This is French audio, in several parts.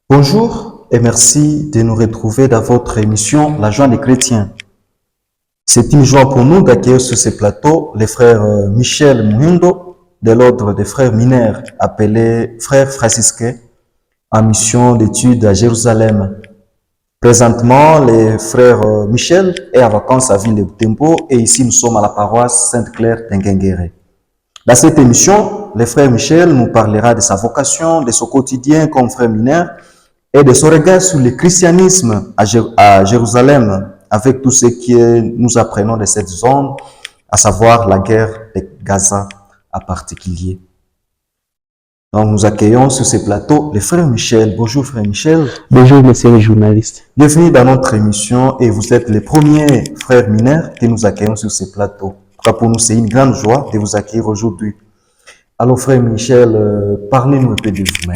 Bonjour et merci de nous retrouver dans votre émission La Joie des chrétiens. C'est une joie pour nous d'accueillir sur ce plateau les frères Michel Muhindo de l'ordre des frères mineurs appelés frères franciscains en mission d'études à Jérusalem. Présentement, les frères Michel est en vacances à Ville de Butembo et ici nous sommes à la paroisse Sainte-Claire d'Inguenguéré. Dans cette émission, le frère Michel nous parlera de sa vocation, de son quotidien comme frère mineur et de son regard sur le christianisme à Jérusalem, avec tout ce que nous apprenons de cette zone, à savoir la guerre de Gaza en particulier. Donc nous accueillons sur ce plateau le frère Michel. Bonjour frère Michel. Bonjour monsieur le journaliste. Bienvenue dans notre émission et vous êtes les premiers frères mineurs que nous accueillons sur ce plateau. Pour nous, c'est une grande joie de vous accueillir aujourd'hui. Alors frère Michel, parlez-nous un peu de vous-même.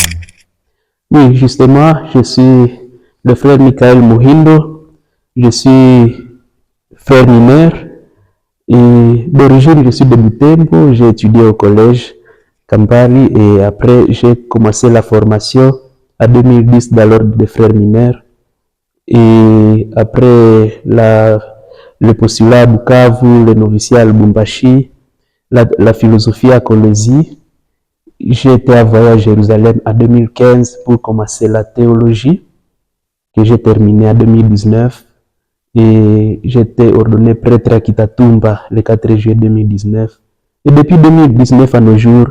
Oui, justement, je suis le frère Michael Muhindo. Je suis frère mineur et d'origine, je suis de Butembo. J'ai étudié au collège Kampali et après, j'ai commencé la formation en 2010 dans l'ordre des frères mineurs. Et après le postulat à Bukavu, le noviciat à Lubumbashi, la philosophie à Kolwezi, j'ai été envoyé à Jérusalem en 2015 pour commencer la théologie, que j'ai terminée en 2019. Et j'ai été ordonné prêtre à Kitatumba le 4 juillet 2019. Et depuis 2019 à nos jours,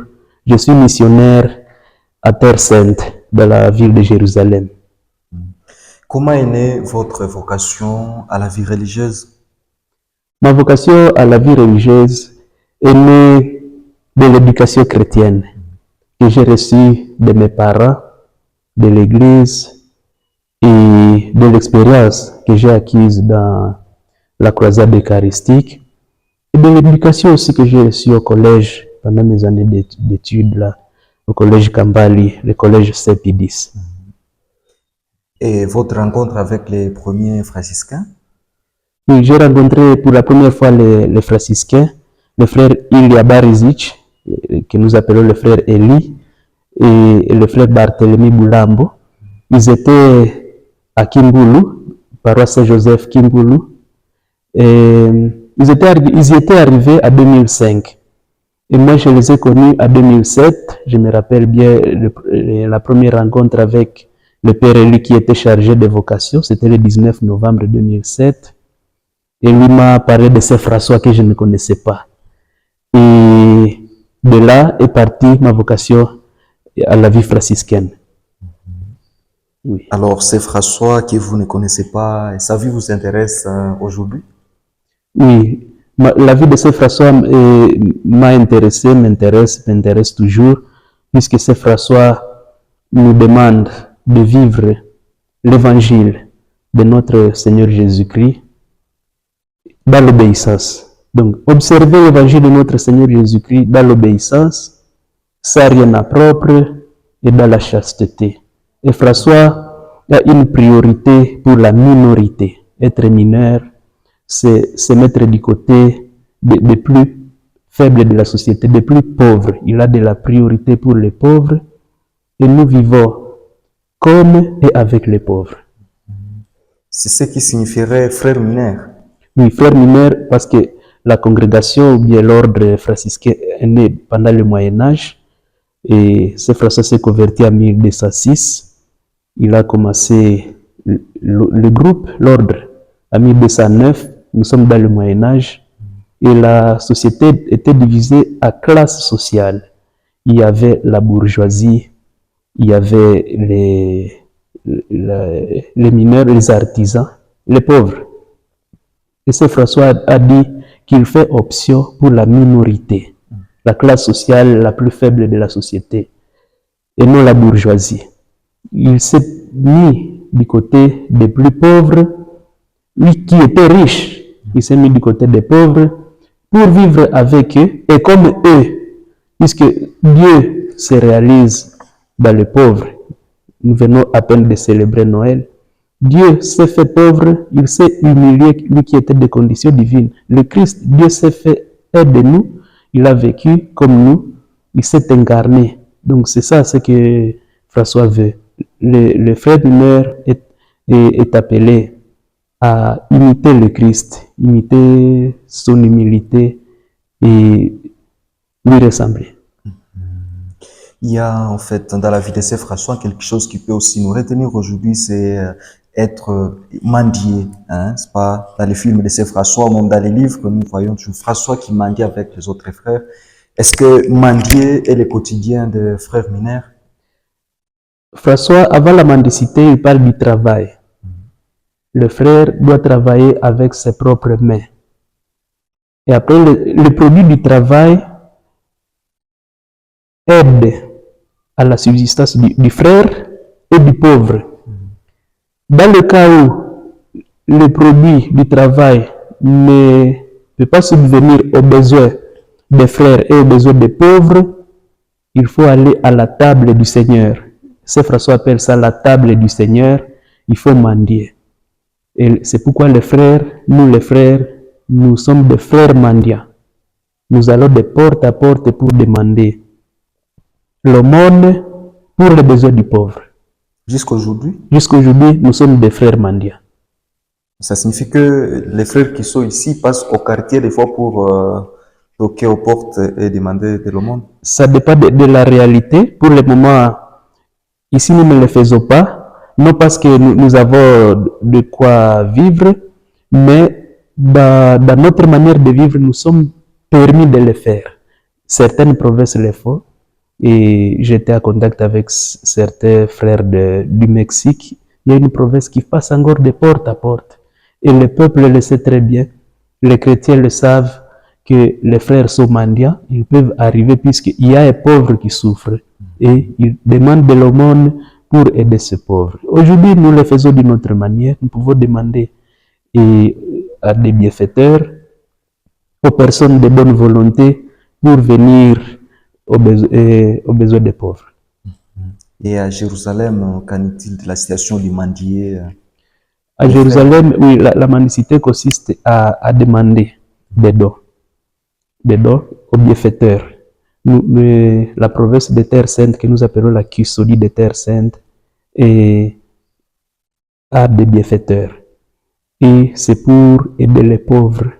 je suis missionnaire à Terre Sainte, dans la ville de Jérusalem. Comment est née votre vocation à la vie religieuse? Ma vocation à la vie religieuse est née de l'éducation chrétienne que j'ai reçue de mes parents, de l'Église et de l'expérience que j'ai acquise dans la croisade eucharistique et de l'éducation aussi que j'ai reçue au collège pendant mes années d'études là, au collège Kambali, le collège Sepidis. Et votre rencontre avec les premiers franciscains? Oui, j'ai rencontré pour la première fois les franciscains, le frère Ilya Barizic, que nous appelons le frère Eli, et le frère Barthélemy Boulambo. Ils étaient à Kimbulu, paroisse Saint-Joseph Kimbulu, et ils y étaient arrivés en 2005. Et moi, je les ai connus en 2007. Je me rappelle bien la première rencontre avec le père Eli qui était chargé de vocation. C'était le 19 novembre 2007. Et lui m'a parlé de Saint François que je ne connaissais pas. Et de là est partie ma vocation à la vie franciscaine. Oui. Alors, Saint François que vous ne connaissez pas, sa vie vous intéresse aujourd'hui? Oui, la vie de Saint François m'a intéressé, m'intéresse toujours, puisque Saint François nous demande de vivre l'évangile de notre Seigneur Jésus-Christ dans l'obéissance. Donc, observer l'évangile de notre Seigneur Jésus-Christ dans l'obéissance, sans rien à propre et dans la chasteté. Et François a une priorité pour la minorité. Être mineur, c'est se mettre du côté des plus faibles de la société, des plus pauvres. Il a de la priorité pour les pauvres et nous vivons comme et avec les pauvres. C'est ce qui signifierait frère mineur. Oui, frère mineur, parce que la congrégation ou bien l'ordre franciscain est né pendant le Moyen-Âge et ce François s'est converti en 1206. Il a commencé le groupe, l'ordre, en 1209. Nous sommes dans le Moyen-Âge et la société était divisée à classes sociales. Il y avait la bourgeoisie, il y avait les mineurs, les artisans, les pauvres. Et Saint François a dit qu'il fait option pour la minorité, la classe sociale la plus faible de la société, et non la bourgeoisie. Il s'est mis du côté des plus pauvres, lui qui était riche, il s'est mis du côté des pauvres pour vivre avec eux et comme eux, puisque Dieu se réalise dans les pauvres. Nous venons à peine de célébrer Noël. Dieu s'est fait pauvre, il s'est humilié, lui qui était de conditions divines. Le Christ, Dieu s'est fait aide de nous, il a vécu comme nous, il s'est incarné. Donc c'est ça ce que François veut. le frère mineur est appelé à imiter le Christ, imiter son humilité et lui ressembler. Il y a en fait dans la vie de ces François quelque chose qui peut aussi nous retenir aujourd'hui, c'est être mendier. Hein, c'est pas dans les films de ces François ou même dans les livres que nous voyons toujours François qui mendie avec les autres frères. Est-ce que mendier est le quotidien des frères mineurs? François, avant la mendicité, il parle du travail. Le frère doit travailler avec ses propres mains. Et après, le produit du travail aide à la subsistance du frère et du pauvre. Dans le cas où le produit du travail ne peut pas subvenir aux besoins des frères et aux besoins des pauvres, il faut aller à la table du Seigneur. Saint François appelle ça la table du Seigneur. Il faut mendier. Et c'est pourquoi les frères, nous sommes des frères mendiants. Nous allons de porte à porte pour demander l'aumône pour les besoins du pauvre. Jusqu'aujourd'hui? Jusqu'aujourd'hui, nous sommes des frères mendiants. Ça signifie que les frères qui sont ici passent au quartier des fois pour toquer aux portes et demander de l'aumône? Ça dépend de la réalité. Pour le moment, ici, nous ne le faisons pas. Non parce que nous avons de quoi vivre, mais dans notre manière de vivre, nous sommes permis de le faire. Certaines provinces le font. Et j'étais en contact avec certains frères du Mexique. Il y a une province qui passe encore de porte à porte. Et le peuple le sait très bien. Les chrétiens le savent que les frères sont mendiants. Ils peuvent arriver puisqu'il y a un pauvre qui souffre. Et ils demandent de l'aumône pour aider ce pauvre. Aujourd'hui, nous le faisons d'une autre manière. Nous pouvons demander à des bienfaiteurs, aux personnes de bonne volonté, pour venir aux besoins des pauvres. Et à Jérusalem, qu'en est-il de la situation du mendier? À Jérusalem, oui, la mendicité consiste à demander des dons aux bienfaiteurs. La province des Terres Saintes, que nous appelons la custodie des Terres Saintes, a des bienfaiteurs. Et c'est pour aider les pauvres,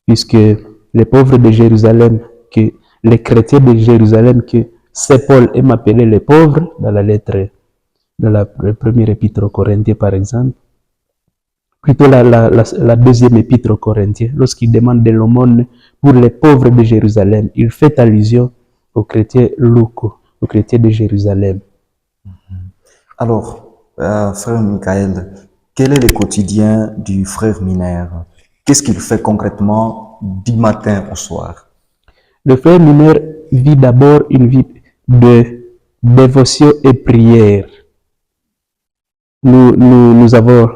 puisque les pauvres de Jérusalem, que les chrétiens de Jérusalem, que Saint Paul aime appeler les pauvres, dans la première épître aux Corinthiens par exemple, plutôt la deuxième épître aux Corinthiens, lorsqu'il demande de l'aumône pour les pauvres de Jérusalem, il fait allusion aux chrétiens locaux, aux chrétiens de Jérusalem. Alors, frère Michael, quel est le quotidien du frère mineur? Qu'est-ce qu'il fait concrètement du matin au soir? Le frère mineur vit d'abord une vie de dévotion et prière. Nous avons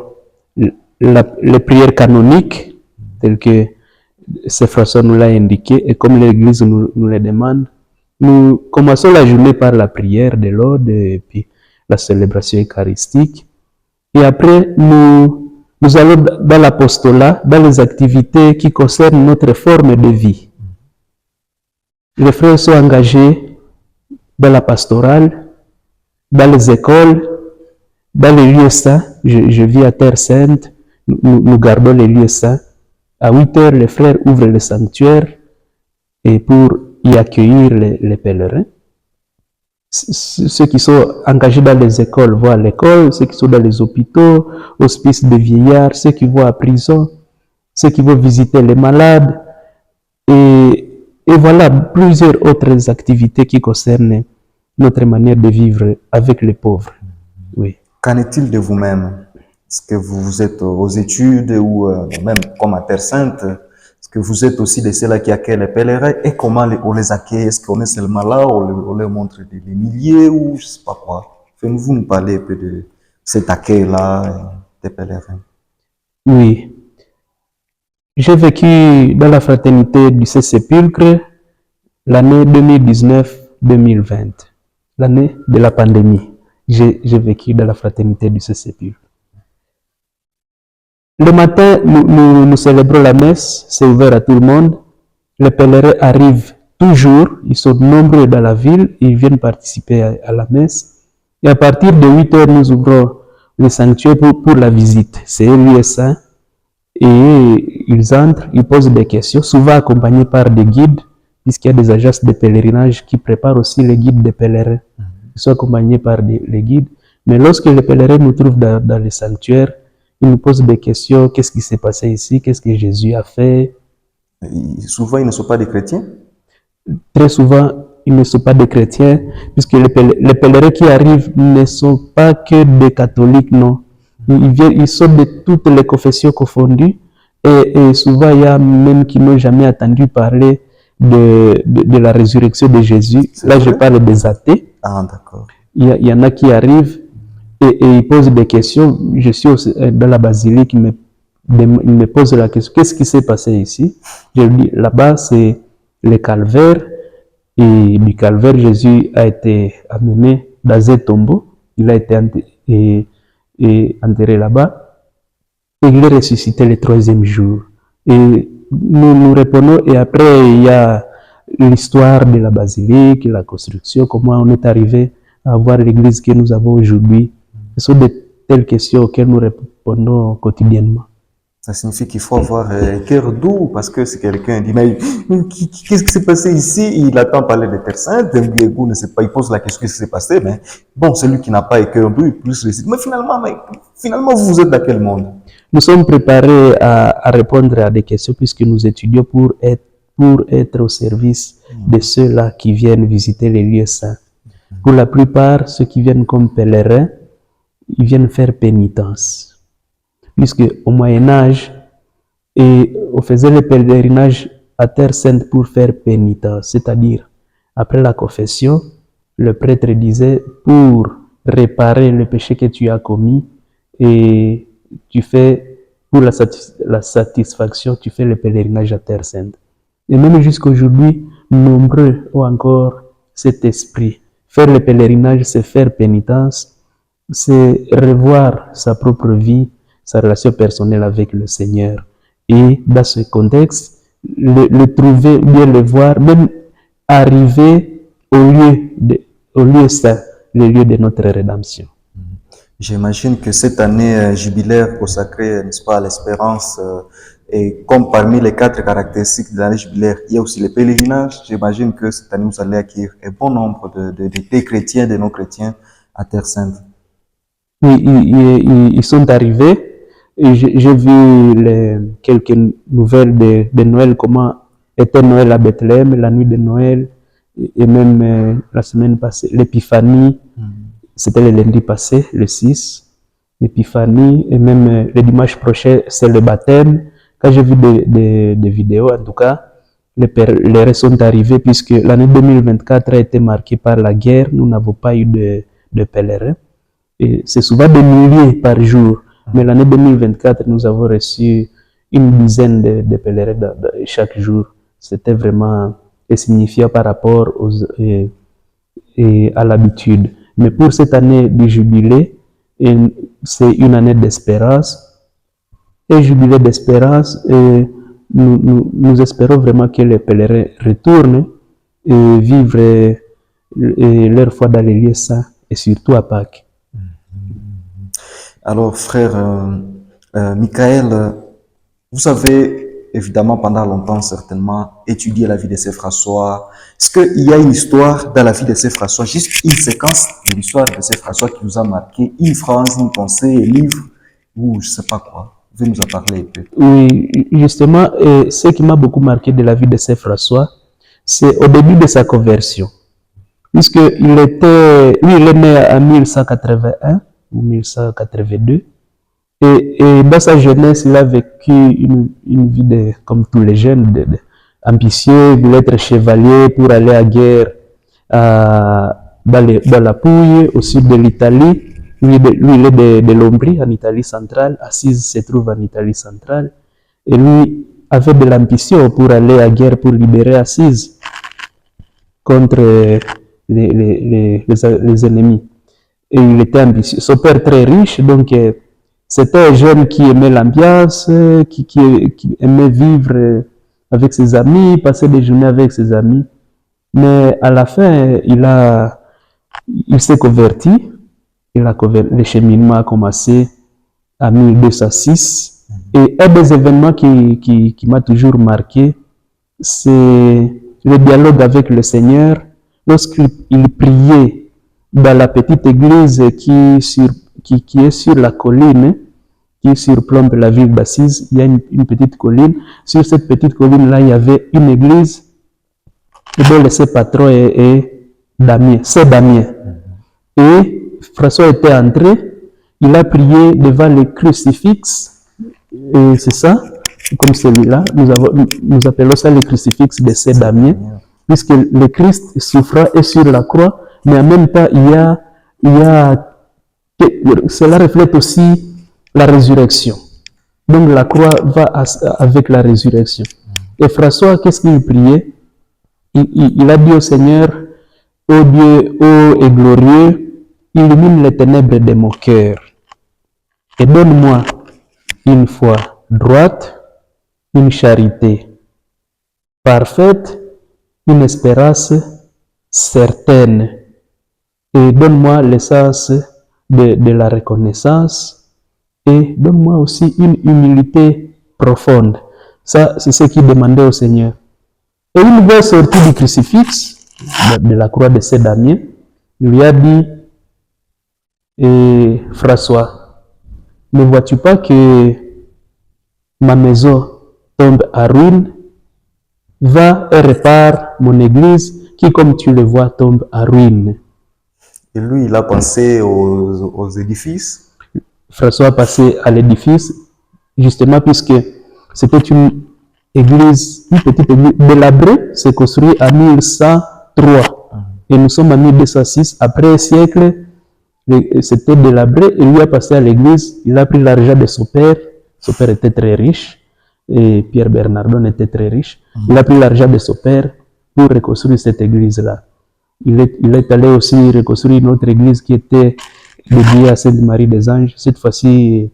les prières canoniques, telles que Saint François nous l'a indiqué, et comme l'Église nous les demande, nous commençons la journée par la prière de l'Aude et puis la célébration eucharistique. Et après, nous allons dans l'apostolat, dans les activités qui concernent notre forme de vie. Les frères sont engagés dans la pastorale, dans les écoles, dans les lieux saints. Je vis à Terre Sainte, nous gardons les lieux saints. À 8 heures, les frères ouvrent le sanctuaire et pour y accueillir les pèlerins. Ceux qui sont engagés dans les écoles vont à l'école, ceux qui sont dans les hôpitaux, hospices de vieillards, ceux qui vont à prison, ceux qui vont visiter les malades. Et voilà plusieurs autres activités qui concernent notre manière de vivre avec les pauvres. Oui. Qu'en est-il de vous-même? Est-ce que vous êtes aux études ou même comme à Terre Sainte? Est-ce que vous êtes aussi de ceux-là qui accueillent les pèlerins? Et comment on les accueille? Est-ce qu'on est seulement là, on leur montre des milliers ou je ne sais pas quoi? Faites-vous nous parler un peu de cet accueil-là des pèlerins? Oui. J'ai vécu dans la fraternité du Saint-Sépulcre l'année 2019-2020, l'année de la pandémie. J'ai vécu dans la fraternité du Saint-Sépulcre. Le matin, nous célébrons la messe, c'est ouvert à tout le monde. Les pèlerins arrivent toujours, ils sont nombreux dans la ville, ils viennent participer à la messe. Et à partir de 8 heures, nous ouvrons le sanctuaire pour la visite. C'est un lieu saint. Et ils entrent, ils posent des questions, souvent accompagnés par des guides, puisqu'il y a des agences de pèlerinage qui préparent aussi les guides des pèlerins. Ils sont accompagnés par les guides. Mais lorsque les pèlerins nous trouvent dans le sanctuaire, ils nous posent des questions. Qu'est-ce qui s'est passé ici? Qu'est-ce que Jésus a fait? Souvent, ils ne sont pas des chrétiens. Très souvent, ils ne sont pas des chrétiens, puisque les pèlerins qui arrivent ne sont pas que des catholiques, non. Ils sont de toutes les confessions confondues, et souvent, il y a même qui n'ont jamais entendu parler de la résurrection de Jésus. Là, je parle des athées. Ah, d'accord. Il y en a qui arrivent et ils posent des questions. Je suis dans la basilique, ils me posent la question, qu'est-ce qui s'est passé ici? Je dis, là-bas, c'est le calvaire. Et du calvaire, Jésus a été amené dans un tombeau. Il a été enterré là-bas. Et il est ressuscité le 3e jour. Et nous répondons, et après, il y a l'histoire de la basilique, la construction, comment on est arrivé à avoir l'église que nous avons aujourd'hui. Ce sont de telles questions auxquelles nous répondons quotidiennement. Ça signifie qu'il faut avoir un cœur doux, parce que si quelqu'un dit, mais qu'est-ce qui s'est passé ici? Il attend parler de Terre Sainte, il ne sait pas, il pose la question, qu'est-ce qui s'est passé? Mais bon, celui qui n'a pas un cœur doux, il plus récite. Mais finalement, vous êtes dans quel monde? Nous sommes préparés à répondre à des questions puisque nous étudions pour être au service de ceux-là qui viennent visiter les lieux saints. Pour la plupart, ceux qui viennent comme pèlerins, ils viennent faire pénitence. Puisque au Moyen-Âge, on faisait le pèlerinage à Terre Sainte pour faire pénitence, c'est-à-dire, après la confession, le prêtre disait, pour réparer le péché que tu as commis, et tu fais, pour la satisfaction, tu fais le pèlerinage à Terre Sainte. Et même jusqu'aujourd'hui, nombreux ont encore cet esprit. Faire le pèlerinage, c'est faire pénitence, c'est revoir sa propre vie, sa relation personnelle avec le Seigneur. Et dans ce contexte, le trouver, bien le voir, même arriver au lieu saint, le lieu de notre rédemption. J'imagine que cette année jubilaire consacrée, n'est-ce pas, à l'espérance, et comme parmi les 4 caractéristiques de l'année jubilaire, il y a aussi les pèlerinages. J'imagine que cette année, vous allez acquérir un bon nombre de chrétiens, de non-chrétiens à Terre Sainte. Oui, ils sont arrivés. Et j'ai vu quelques nouvelles de Noël, comment était Noël à Bethléem, la nuit de Noël, et même la semaine passée, l'épiphanie, c'était le lundi passé, le 6, l'épiphanie, et même le dimanche prochain, c'est le baptême. Quand j'ai vu des vidéos, en tout cas, les pèlerins sont arrivés, puisque l'année 2024 a été marquée par la guerre, nous n'avons pas eu de pèlerins, et c'est souvent des milliers par jour. Mais l'année 2024, nous avons reçu une dizaine de pèlerins chaque jour. C'était vraiment insignifiant par rapport à l'habitude. Mais pour cette année du jubilé, c'est une année d'espérance. Et jubilé d'espérance, nous espérons vraiment que les pèlerins retournent et vivre leur foi dans les lieux saints, et surtout à Pâques. Alors, frère Michael, vous avez évidemment pendant longtemps certainement étudié la vie de Saint François. Est-ce qu'il y a une histoire dans la vie de Saint François, juste une séquence de l'histoire de Saint François qui vous a marqué, une phrase, une pensée, un livre, ou je ne sais pas quoi? Vous pouvez nous en parler un peu. Oui, justement, ce qui m'a beaucoup marqué de la vie de Saint François, c'est au début de sa conversion. Puisqu'il était, lui, il est né en 1181 ou 1182. Et dans sa jeunesse, il a vécu une vie comme tous les jeunes, ambitieux, il voulait être chevalier pour aller à guerre dans la Pouille, au sud de l'Italie. Lui, il est de Lombrie, en Italie centrale. Assise se trouve en Italie centrale. Et lui avait de l'ambition pour aller à guerre pour libérer Assise contre les ennemis. Et il était ambitieux. Son père très riche, donc c'était un jeune qui aimait l'ambiance, qui aimait vivre avec ses amis, passer des journées avec ses amis. Mais à la fin, il s'est converti et le cheminement a commencé en 1206. Et un des événements qui m'a toujours marqué, c'est le dialogue avec le Seigneur lorsqu'il priait dans la petite église qui est sur la colline, qui surplombe la ville d'Assise. Il y a une petite colline. Sur cette petite colline-là, il y avait une église dont le patron est Damien, c'est Damien. Et François était entré, il a prié devant le crucifix, et c'est ça, comme celui-là, nous appelons ça le crucifix de Saint Damien, puisque le Christ souffra est sur la croix, mais en même temps, cela reflète aussi la résurrection. Donc la croix va avec la résurrection. Et François, qu'est-ce qu'il priait? Il a dit au Seigneur, ô Dieu, ô et glorieux, illumine les ténèbres de mon cœur et donne-moi une foi droite, une charité parfaite, une espérance certaine, et donne-moi l'essence de la reconnaissance, et donne-moi aussi une humilité profonde. Ça, c'est ce qu'il demandait au Seigneur. Et une voix sortie du crucifix, de la croix de Saint Damien, il lui a dit, François, ne vois-tu pas que ma maison tombe à ruine? Va et répare mon église qui, comme tu le vois, tombe à ruine. Et lui, il a pensé aux édifices. François a passé à l'édifice, justement puisque c'était une petite église délabrée, c'est construit en 1103. Et nous sommes en 1206. Après un siècle, c'était délabré. Et lui a passé à l'église. Il a pris l'argent de son père. Son père était très riche. Et Pierre Bernardon était très riche. Il a pris l'argent de son père pour reconstruire cette église-là. Il est allé aussi reconstruire une autre église qui était dédiée à Sainte Marie des Anges. Cette fois-ci,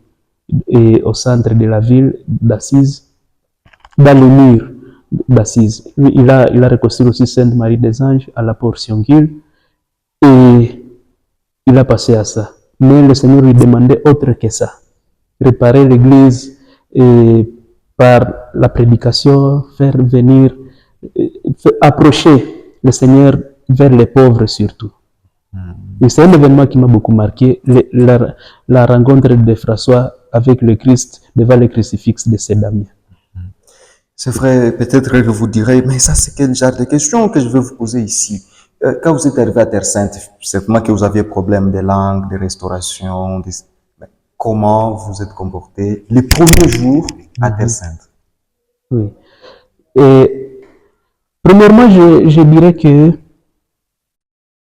au centre de la ville d'Assise, dans le mur d'Assise. Il a reconstruit aussi Sainte Marie des Anges à la Portionville et il a passé à ça. Mais le Seigneur lui demandait autre que ça. Réparer l'église par la prédication, faire venir, approcher le Seigneur vers les pauvres surtout. Et c'est un événement qui m'a beaucoup marqué, la rencontre de François avec le Christ devant le crucifix de Saint Damien. C'est vrai, peut-être que vous direz, mais ça c'est quel genre de question que je vais vous poser ici. Quand vous êtes arrivé à Terre Sainte, certainement que vous aviez problème de langue, de restauration, comment vous êtes comporté les premiers jours à Terre Sainte? Oui. Et premièrement, je dirais que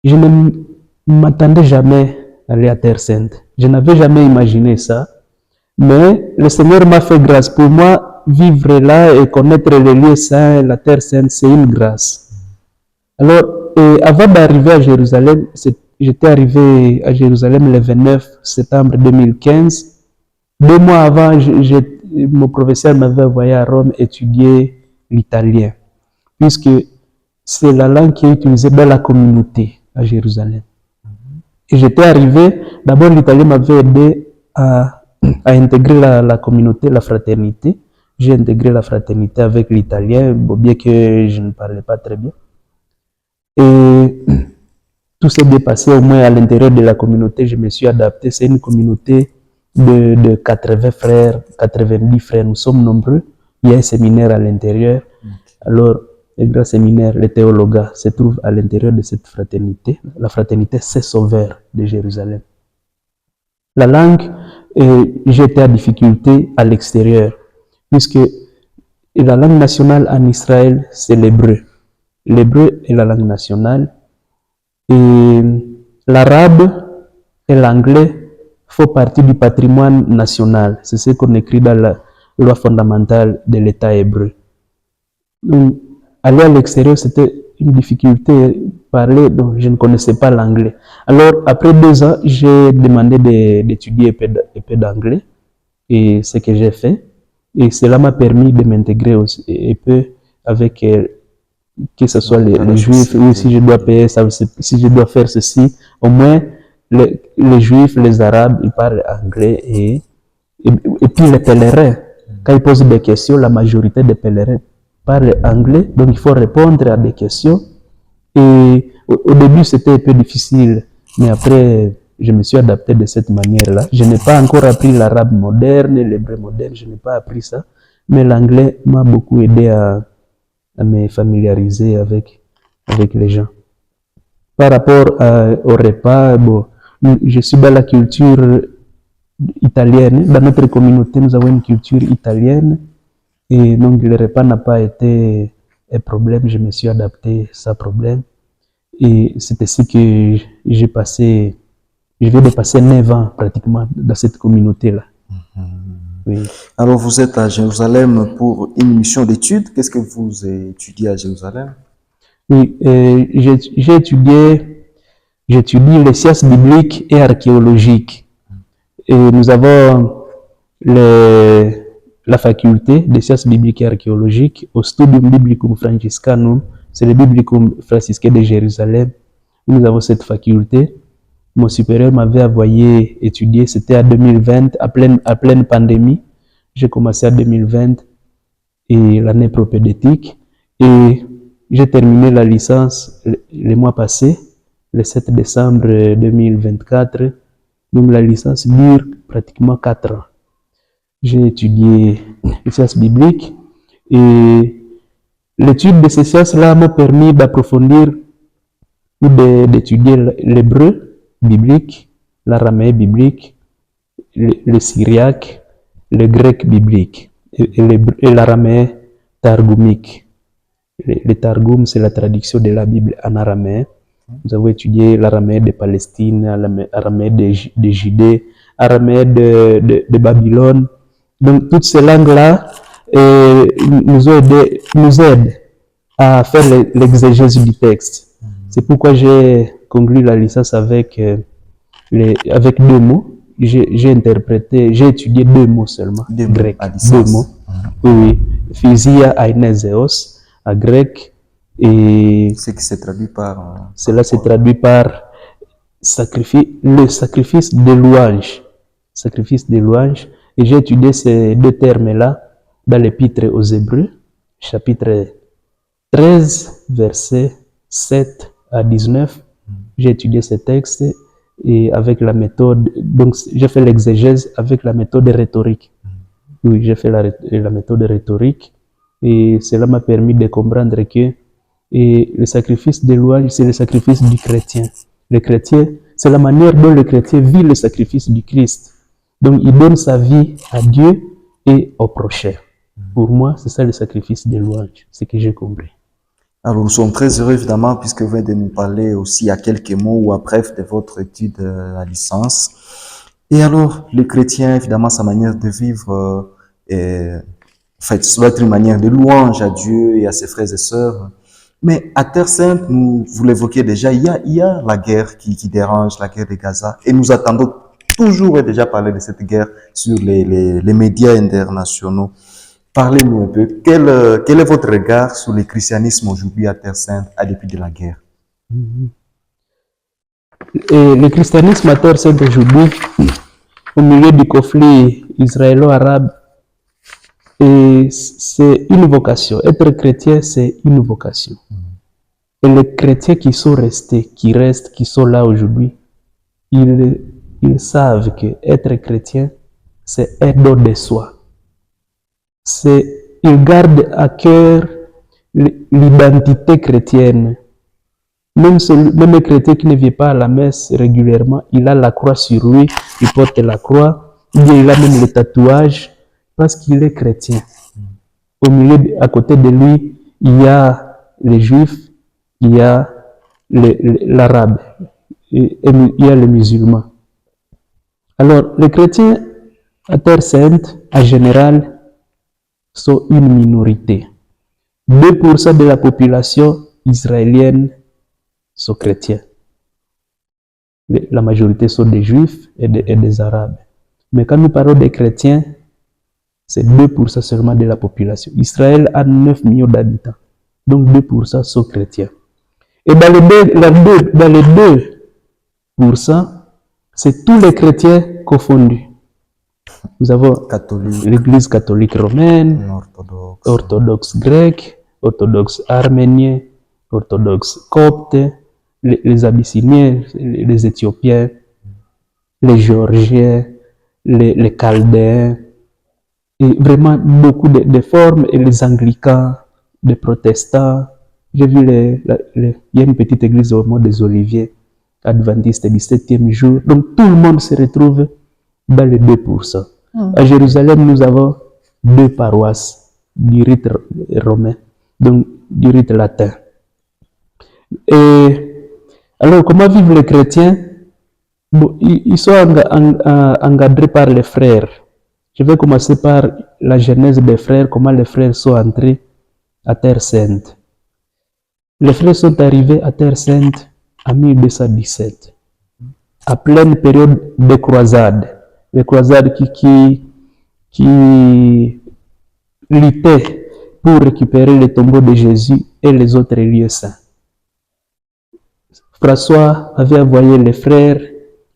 je ne m'attendais jamais à aller à Terre Sainte. Je n'avais jamais imaginé ça. Mais le Seigneur m'a fait grâce. Pour moi, vivre là et connaître les lieux saints, la Terre Sainte, c'est une grâce. Alors, avant d'arriver à Jérusalem, j'étais arrivé à Jérusalem le 29 septembre 2015. 2 mois avant, mon professeur m'avait envoyé à Rome étudier l'italien, puisque c'est la langue qui est utilisée dans la communauté à Jérusalem. Et j'étais arrivé, d'abord l'italien m'avait aidé à intégrer la communauté, la fraternité. J'ai intégré la fraternité avec l'italien, bien que je ne parlais pas très bien. Et tout s'est bien passé, au moins à l'intérieur de la communauté, je me suis adapté. C'est une communauté de 80 frères, 90 frères, nous sommes nombreux. Il y a un séminaire à l'intérieur. Alors, le grand séminaire, le théologat, se trouve à l'intérieur de cette fraternité. La fraternité, c'est Sauveur de Jérusalem. La langue, j'étais à difficulté à l'extérieur, puisque la langue nationale en Israël, c'est l'hébreu. L'hébreu est la langue nationale. Et l'arabe et l'anglais font partie du patrimoine national. C'est ce qu'on écrit dans la loi fondamentale de l'État hébreu. Donc, aller à l'extérieur, c'était une difficulté. Parler, donc je ne connaissais pas l'anglais. Alors, après 2 ans, j'ai demandé d'étudier un peu d'anglais. Et ce que j'ai fait. Et cela m'a permis de m'intégrer aussi un peu avec, que ce soit les juifs, ou si je dois payer ça, si je dois faire ceci, au moins, les Juifs, les Arabes, ils parlent anglais et puis les pèlerins, quand ils posent des questions, la majorité des pèlerins parlent anglais, donc il faut répondre à des questions. Et au début, c'était un peu difficile, mais après, je me suis adapté de cette manière-là. Je n'ai pas encore appris l'arabe moderne, l'hébreu moderne, je n'ai pas appris ça, mais l'anglais m'a beaucoup aidé à me familiariser avec les gens. Par rapport au repas, bon, je suis dans la culture italienne. Dans notre communauté, nous avons une culture italienne. Et donc, le repas n'a pas été un problème. Je me suis adapté sans problème. Et c'est ainsi que je vais dépasser 9 ans pratiquement dans cette communauté-là. Oui. Alors, vous êtes à Jérusalem pour une mission d'études. Qu'est-ce que vous étudiez à Jérusalem? Oui, j'étudie les sciences bibliques et archéologiques. Et nous avons la faculté des sciences bibliques et archéologiques au Studium Biblicum Franciscanum, c'est le Biblicum franciscain de Jérusalem. Nous avons cette faculté. Mon supérieur m'avait envoyé étudier, c'était en 2020, à pleine pandémie. J'ai commencé en 2020 et l'année propédétique. Et j'ai terminé la licence le mois passé, le 7 décembre 2024. Donc la licence dure pratiquement 4 ans. J'ai étudié les sciences bibliques et l'étude de ces sciences-là m'a permis d'approfondir ou d'étudier l'hébreu biblique, l'araméen biblique, le syriaque, le grec biblique et l'araméen targumique. Le Targum, c'est la traduction de la Bible en araméen. Nous avons étudié l'araméen de Palestine, l'araméen de Judée, l'araméen de Babylone. Donc, toutes ces langues-là nous aident à faire l'exégèse du texte. C'est pourquoi j'ai conclu la licence avec 2 mots. J'ai étudié 2 mots seulement, grec. 2 mots. Oui, Physia aineseos, à grec, et ce qui se traduit par... Cela se traduit par le sacrifice de louange. Sacrifice de louange. Et j'ai étudié ces 2 termes-là dans l'Épître aux Hébreux, chapitre 13, versets 7 à 19. J'ai étudié ces textes et avec la méthode, donc j'ai fait l'exégèse avec la méthode rhétorique. Oui, j'ai fait la méthode rhétorique et cela m'a permis de comprendre que le sacrifice de louange, c'est le sacrifice du chrétien. Le chrétien, c'est la manière dont le chrétien vit le sacrifice du Christ. Donc, il donne sa vie à Dieu et au prochain. Pour moi, c'est ça le sacrifice de louange, ce que j'ai compris. Alors, nous sommes très heureux, évidemment, puisque vous venez de nous parler aussi à quelques mots ou à bref de votre étude à licence. Et alors, le chrétien, évidemment, sa manière de vivre, en fait, ça doit être une manière de louange à Dieu et à ses frères et sœurs. Mais à Terre Sainte, vous l'évoquiez déjà, il y a la guerre qui dérange, la guerre de Gaza. Et nous attendons toujours déjà parler de cette guerre sur les médias internationaux. Parlez-nous un peu. Quel est votre regard sur le christianisme aujourd'hui à Terre Sainte à dépit de la guerre? Et le christianisme à Terre Sainte aujourd'hui, au milieu du conflit israélo-arabe, c'est une vocation. Être chrétien, c'est une vocation. Et les chrétiens qui sont restés, qui sont là aujourd'hui, ils savent que être chrétien, c'est un don de soi. Ils gardent à cœur l'identité chrétienne. Même le chrétien qui ne vient pas à la messe régulièrement, il a la croix sur lui, il porte la croix, ou bien il a même le tatouage, parce qu'il est chrétien. Au milieu, à côté de lui, il y a les juifs, il y a l'arabe, et il y a les musulmans. Alors, les chrétiens à Terre Sainte, en général, sont une minorité. 2% de la population israélienne sont chrétiens. La majorité sont des juifs et des arabes. Mais quand nous parlons des chrétiens, c'est 2% seulement de la population. Israël a 9 millions d'habitants. Donc 2% sont chrétiens. Et dans les 2%, c'est tous les chrétiens confondus. Nous avons Catholique, l'Église catholique romaine, orthodoxe, orthodoxe grec, orthodoxe arménien, orthodoxe copte, les Abyssiniens, les Éthiopiens, les Géorgiens, les Chaldéens, et vraiment beaucoup de formes, et les Anglicans, les Protestants. J'ai vu, il y a une petite église au mont des Oliviers, adventiste du 7e jour. Donc tout le monde se retrouve dans les 2%. À Jérusalem, nous avons 2 paroisses du rite romain, donc du rite latin. Et alors, comment vivent les chrétiens? Bon, ils sont encadrés par les frères. Je vais commencer par la genèse des frères, comment les frères sont entrés à Terre Sainte. Les frères sont arrivés à Terre Sainte en 1217, à pleine période de croisades. Les croisades qui luttaient pour récupérer le tombeau de Jésus et les autres lieux saints. François avait envoyé les frères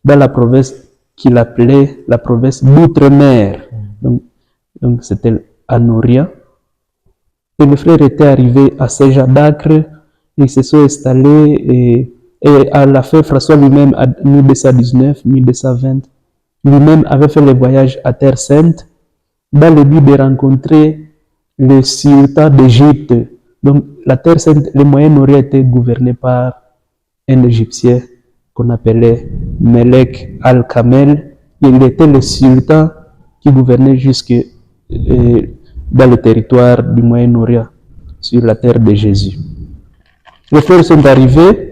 dans la province qu'il appelait la province d'Outre-mer. Donc c'était en Orient. Et les frères étaient arrivés à Saint-Jean d'Acre, ils se sont installés et à la fin, François lui-même, en 1219, 1220, lui-même avait fait le voyage à Terre Sainte dans le but de rencontrer le sultan d'Égypte. Donc la Terre Sainte, le Moyen-Orient était gouverné par un Égyptien qu'on appelait Melek Al-Kamel. Il était le sultan qui gouvernait jusque dans le territoire du Moyen-Orient, sur la terre de Jésus. Les frères sont arrivés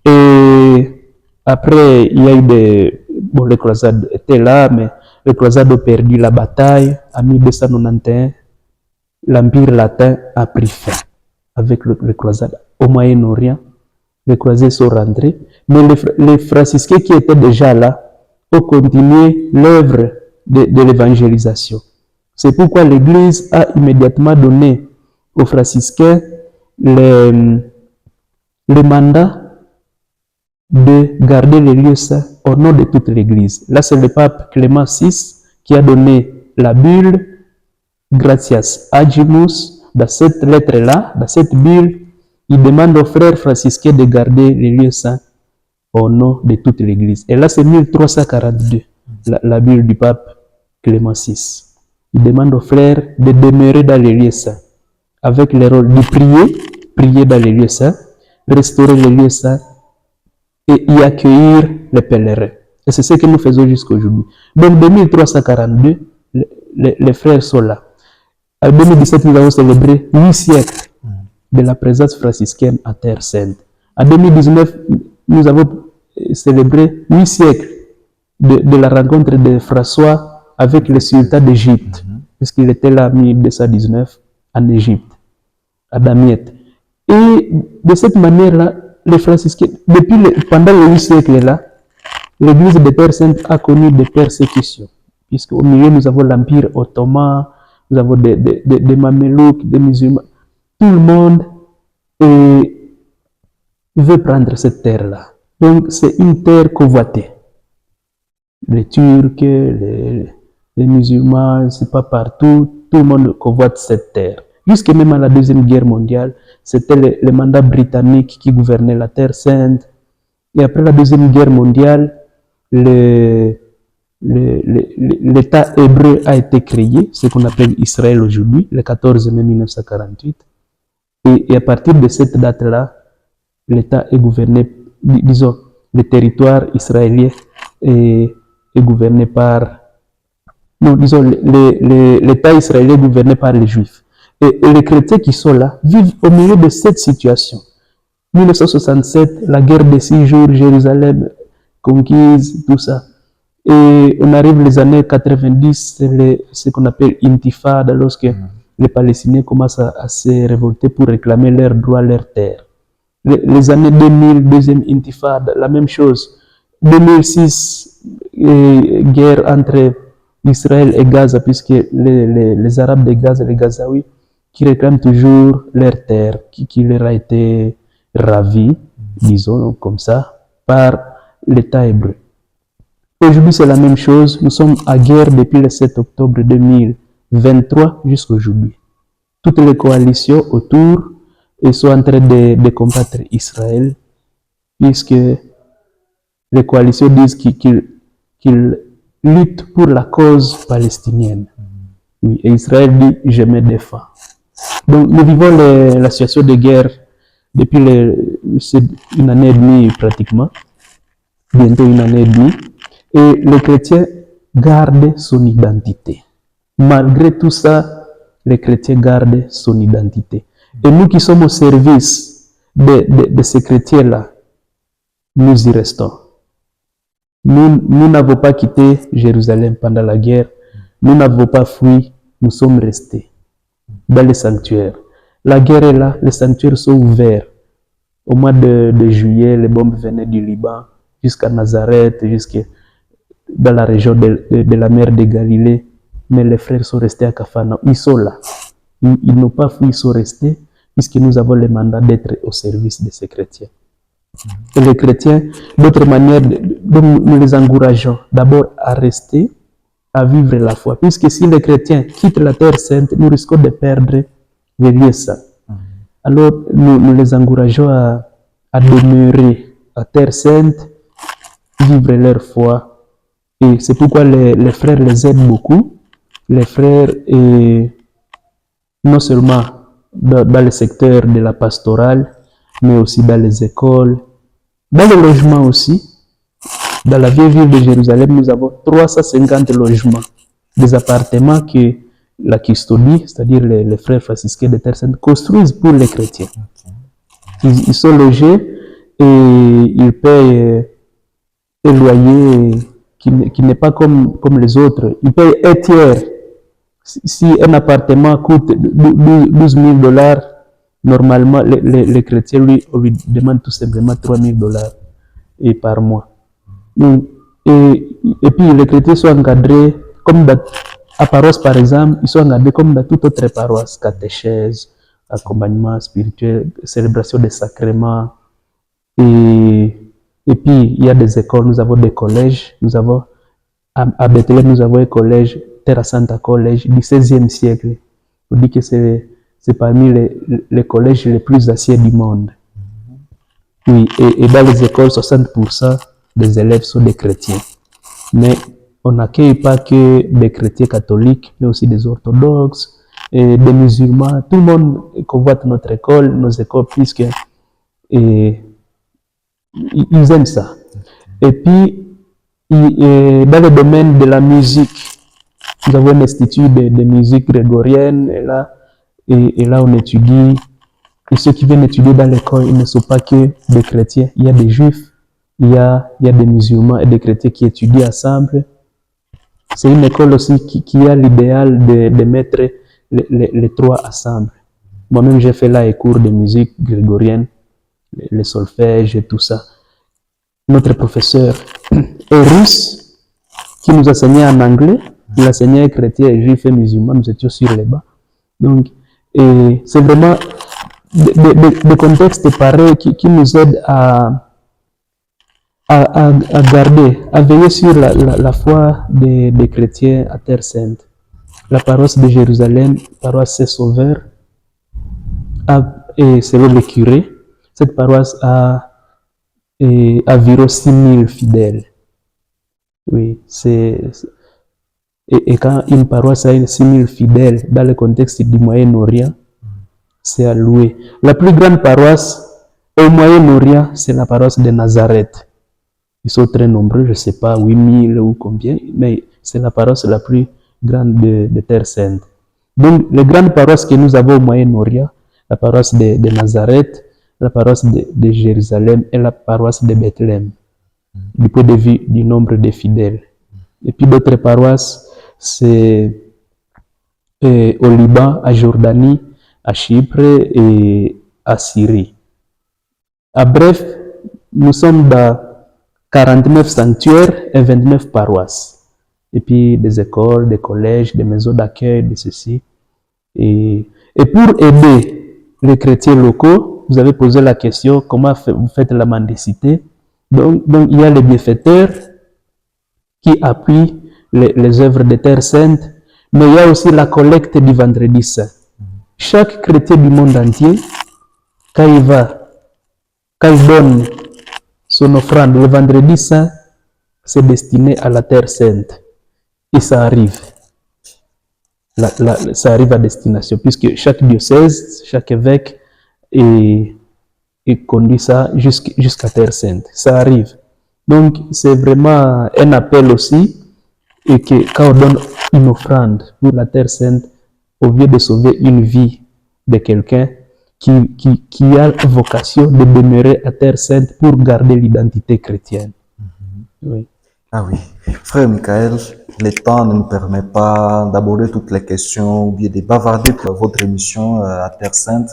et après il y a eu les croisades étaient là, mais les croisades ont perdu la bataille. En 1291, l'Empire latin a pris fin avec les croisades au Moyen-Orient. Les croisés sont rentrés, mais les franciscains qui étaient déjà là ont continué l'œuvre de l'évangélisation. C'est pourquoi l'Église a immédiatement donné aux franciscains le mandat de garder les lieux saints au nom de toute l'Église. Là, c'est le pape Clément VI qui a donné la bulle Gratias Agimus. Dans cette lettre-là, dans cette bulle, il demande aux frères franciscains de garder les lieux saints au nom de toute l'Église. Et là, c'est 1342, la bulle du pape Clément VI. Il demande aux frères de demeurer dans les lieux saints, avec le rôle de prier dans les lieux saints, restaurer les lieux saints et y accueillir les pèlerins. Et c'est ce que nous faisons jusqu'à aujourd'hui. Donc, de 1342, les frères sont là. En 2017, nous avons célébré 8 siècles de la présence franciscaine à Terre Sainte. En 2019, nous avons célébré 8 siècles de la rencontre de François avec le sultan d'Égypte, puisqu'il était là en 1219 en Égypte, à Damiette. Et de cette manière-là, les franciscains, pendant les 8 siècles-là, l'Église de Terre Sainte a connu des persécutions, puisqu'au milieu, nous avons l'Empire ottoman, nous avons des Mamelouks, des musulmans. Tout le monde veut prendre cette terre-là. Donc, c'est une terre convoitée. Les Turcs, les musulmans, c'est pas partout, tout le monde convoite cette terre. Jusque même à la Deuxième Guerre mondiale, c'était le mandat britannique qui gouvernait la Terre Sainte. Et après la Deuxième Guerre mondiale, l'État hébreu a été créé, ce qu'on appelle Israël aujourd'hui, le 14 mai 1948. Et à partir de cette date-là, l'État est gouverné, disons, le territoire israélien est gouverné par, non, disons, l'État israélien est gouverné par les Juifs. Et les chrétiens qui sont là vivent au milieu de cette situation. 1967, la guerre des 6 jours, Jérusalem conquise, tout ça. Et on arrive les années 90, c'est ce qu'on appelle Intifada, lorsque les Palestiniens commencent à se révolter pour réclamer leurs droits, leurs terres. Les années 2000, deuxième Intifada, la même chose. 2006, guerre entre Israël et Gaza, puisque les Arabes de Gaza, les Gazaouis, qui réclament toujours leur terre, qui leur a été ravie, disons comme ça, par l'État hébreu. Aujourd'hui, c'est la même chose. Nous sommes à guerre depuis le 7 octobre 2023 jusqu'à aujourd'hui. Toutes les coalitions autour sont en train de combattre Israël, puisque les coalitions disent qu'ils luttent pour la cause palestinienne. Oui, et Israël dit « je me défends ». Donc, nous vivons la situation de guerre depuis une année et demie pratiquement, bientôt une année et demie, et le chrétien garde son identité. Malgré tout ça, les chrétiens gardent son identité. Et nous qui sommes au service de ces chrétiens-là, nous y restons. Nous n'avons pas quitté Jérusalem pendant la guerre. Nous n'avons pas fui. Nous sommes restés dans les sanctuaires. La guerre est là. Les sanctuaires sont ouverts. Au mois de juillet, les bombes venaient du Liban jusqu'à Nazareth, jusqu'à dans la région de la mer de Galilée. Mais les frères sont restés à Capharnaüm. Ils sont là. Ils n'ont pas fui, ils sont restés, puisque nous avons le mandat d'être au service de ces chrétiens. Et les chrétiens, d'autre manière, nous les encourageons d'abord à rester, à vivre la foi. Puisque si les chrétiens quittent la Terre Sainte, nous risquons de perdre les lieux saints. Alors, nous les encourageons à demeurer à Terre Sainte, vivre leur foi. Et c'est pourquoi les frères les aident beaucoup. Les frères, non seulement dans le secteur de la pastorale, mais aussi dans les écoles, dans les logements aussi. Dans la vieille ville de Jérusalem, nous avons 350 logements, des appartements que la custodie, c'est-à-dire les frères franciscains de Terre Sainte, construisent pour les chrétiens. Ils sont logés et ils payent un loyer qui n'est pas comme les autres. Ils payent un tiers. Si un appartement coûte 12 000 $, normalement, les chrétiens, lui demandent tout simplement 3 000 $ par mois. Et puis, les chrétiens sont encadrés, comme à paroisse par exemple, ils sont encadrés comme dans toute autre paroisse, catéchèse, accompagnement spirituel, célébration des sacrements. Et puis, il y a des écoles, nous avons des collèges, à Bethléem, nous avons un collège, Terra Santa College, du XVIe siècle. On dit que c'est parmi les collèges les plus anciens du monde. Oui, et dans les écoles, 60% des élèves sont des chrétiens. Mais on n'accueille pas que des chrétiens catholiques, mais aussi des orthodoxes, et des musulmans. Tout le monde convoite notre école, nos écoles, puisque ils aiment ça. Et puis, dans le domaine de la musique, nous avons un institut de musique grégorienne, et là on étudie. Et ceux qui viennent étudier dans l'école, ils ne sont pas que des chrétiens. Il y a des juifs, il y a des musulmans et des chrétiens qui étudient ensemble. C'est une école aussi qui a l'idéal de mettre les trois ensemble. Moi-même, j'ai fait là un cours de musique grégorienne, le solfège et tout ça. Notre professeur est russe, qui nous enseignait en anglais. Il enseignait chrétien, juif et musulman. Nous étions sur les bancs. Donc, c'est vraiment des contextes pareils qui nous aident à garder, à veiller sur la foi des chrétiens à Terre Sainte. La paroisse de Jérusalem, paroisse Saint-Sauveur, et selon le curé, cette paroisse a environ 6 000 fidèles. Oui, et quand une paroisse a 6 000 fidèles dans le contexte du Moyen-Orient, c'est à louer. La plus grande paroisse au Moyen-Orient, c'est la paroisse de Nazareth. Ils sont très nombreux, je ne sais pas, 8 000 ou combien, mais c'est la paroisse la plus grande de Terre Sainte. Donc, les grandes paroisses que nous avons au Moyen-Orient, la paroisse de Nazareth, la paroisse de Jérusalem et la paroisse de Bethléem, du point de vue du nombre de fidèles. Et puis d'autres paroisses, c'est au Liban, à Jordanie, à Chypre et à Syrie. À bref, nous sommes dans 49 sanctuaires et 29 paroisses. Et puis des écoles, des collèges, des maisons d'accueil, de ceci. Et pour aider les chrétiens locaux, vous avez posé la question, comment vous faites la mendicité? Donc il y a les bienfaiteurs qui appuie les œuvres des Terres Saintes, mais il y a aussi la collecte du Vendredi Saint. Chaque chrétien du monde entier, quand il donne son offrande le Vendredi Saint, c'est destiné à la Terre Sainte. Et ça arrive. Ça arrive à destination, puisque chaque diocèse, chaque évêque et conduit ça jusqu'à Terre Sainte. Ça arrive. Donc, c'est vraiment un appel aussi, et que quand on donne une offrande pour la Terre Sainte, au lieu de sauver une vie de quelqu'un qui a vocation de demeurer à Terre Sainte pour garder l'identité chrétienne. Oui. Ah oui. Frère Michael, le temps ne nous permet pas d'aborder toutes les questions ou bien de bavarder pour votre émission à Terre Sainte.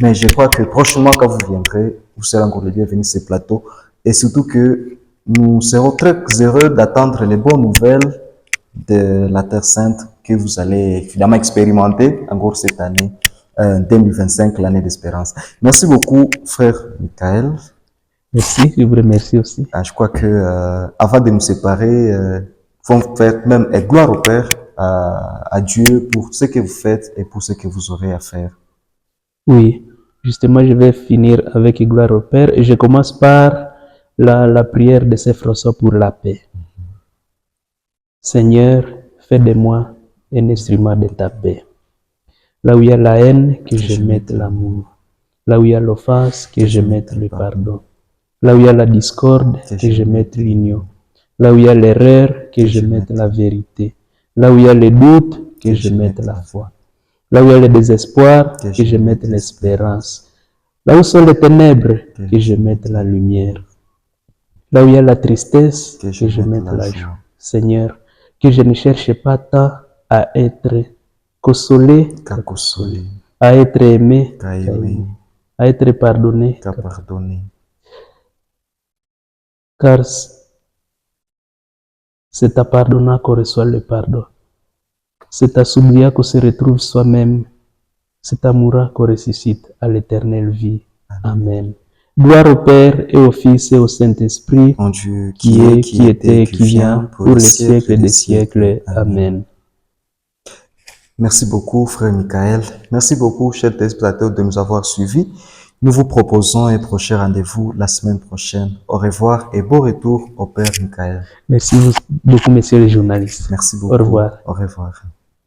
Mais je crois que prochainement, quand vous viendrez, vous serez encore le bienvenu sur ce plateau. Et surtout que nous serons très heureux d'attendre les bonnes nouvelles de la Terre Sainte que vous allez finalement expérimenter encore cette année, 2025, l'année d'espérance. Merci beaucoup, frère Michael. Merci, je vous remercie aussi. Je crois que avant de nous séparer, faut faire même gloire au Père, à Dieu pour ce que vous faites et pour ce que vous aurez à faire. Oui, justement, je vais finir avec gloire au Père et je commence par la prière de Saint François pour la paix. Seigneur, fais de moi un instrument de ta paix. Là où il y a la haine, que je mette l'amour. Là où il y a l'offense, que je mette le pardon. Là où il y a la discorde, que je mette l'union. Là où il y a l'erreur, que je mette la vérité. Là où il y a le doute, que je mette la foi. Là où il y a le désespoir, que je mette l'espérance. Là où sont les ténèbres, que je mette la lumière. Là où il y a la tristesse, que je mette la joie. Seigneur, que je ne cherche pas tant à être consolé qu'à consoler, à être aimé qu'à aimer, à être pardonné qu'à pardonner. Car c'est en pardonnant qu'on reçoit le pardon. C'est en s'oubliant qu'on se retrouve soi-même. C'est en mourant qu'on ressuscite à l'éternelle vie. Amen. Gloire au Père et au Fils et au Saint-Esprit, Mon Dieu, qui est, qui était, qui vient, pour les siècles des siècles. Amen. Merci beaucoup, frère Michael. Merci beaucoup, chers téléspectateurs, de nous avoir suivis. Nous vous proposons un prochain rendez-vous la semaine prochaine. Au revoir et bon retour au Père Michael. Merci beaucoup, messieurs les journalistes. Merci beaucoup. Au revoir. Au revoir.